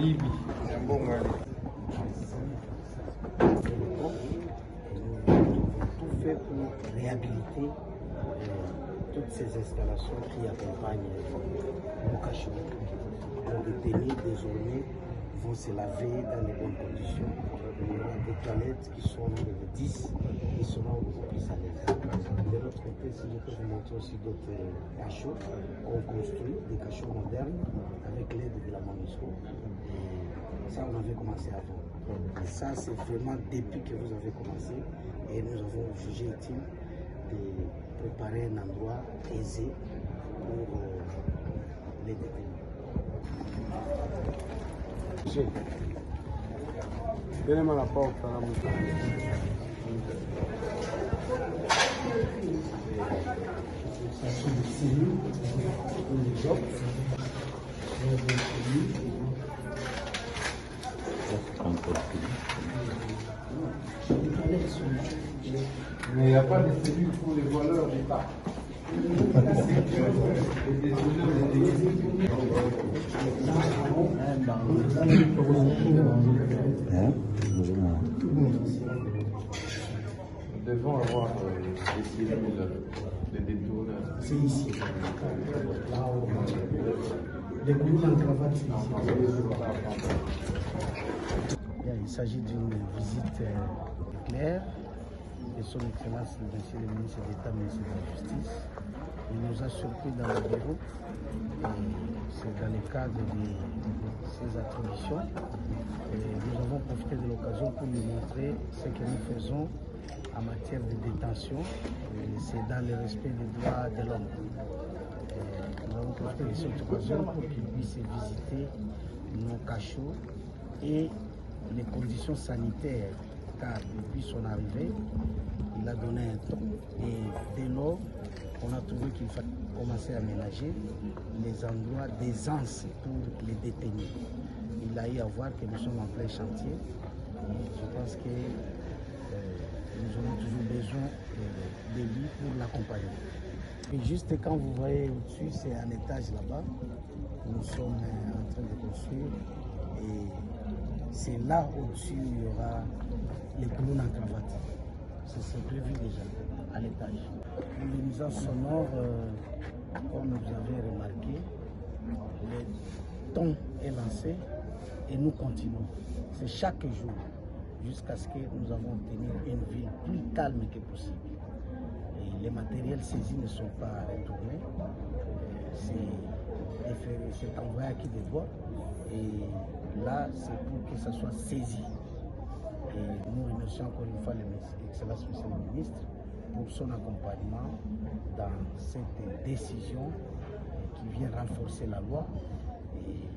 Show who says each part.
Speaker 1: Bibi.
Speaker 2: Tout fait pour réhabiliter toutes ces installations qui accompagnent le cachot. Les détenus désormais vont se laver dans les bonnes conditions. Il y aura des toilettes qui sont de 10 et seront beaucoup plus à l'aise. De l'autre côté, si je peux vous montrer aussi d'autres cachots qu'on construit, des cachots modernes avec l'aide de la MONUSCO. Ça, on avait commencé avant. Ça, c'est vraiment depuis que vous avez commencé et nous avons jugé utile de préparer un endroit aisé pour les détenus.
Speaker 1: Donnez-moi la porte à la montagne.
Speaker 2: Ça sont des cellules pour les autres.
Speaker 1: Mais il n'y a pas de cellules pour les voleurs d'État. Nous devons avoir des cellules de détourneurs.
Speaker 2: C'est ici. Là où les coups en cravate. Il s'agit d'une visite claire de son Excellence, Monsieur le ministre d'État, ministre de la Justice. Il nous a surpris dans le bureau. C'est dans le cadre de ses attributions. Nous avons profité de l'occasion pour lui montrer ce que nous faisons en matière de détention. C'est dans le respect des droits de l'homme. Nous avons profité de cette occasion pour qu'il puisse visiter nos cachots et les conditions sanitaires, car depuis son arrivée, il a donné un ton et dès lors, on a trouvé qu'il fallait commencer à aménager les endroits d'aisance pour les détenus. Il a eu à voir que nous sommes en plein chantier et je pense que nous aurons toujours besoin de lui pour l'accompagner. Et juste quand vous voyez au-dessus, c'est un étage là-bas, nous sommes en train de construire et c'est là au-dessus où il y aura les colonnes en cravate. C'est prévu déjà à l'étage. Le nuisance sonore, comme vous avez remarqué, le ton est lancé et nous continuons. C'est chaque jour jusqu'à ce que nous avons obtenu une ville plus calme que possible. Et les matériels saisis ne sont pas retournés. C'est envoyé à qui de droit. Et là, c'est pour que ça soit saisi. Et nous remercions encore une fois l'Excellence Monsieur le Ministre pour son accompagnement dans cette décision qui vient renforcer la loi. Et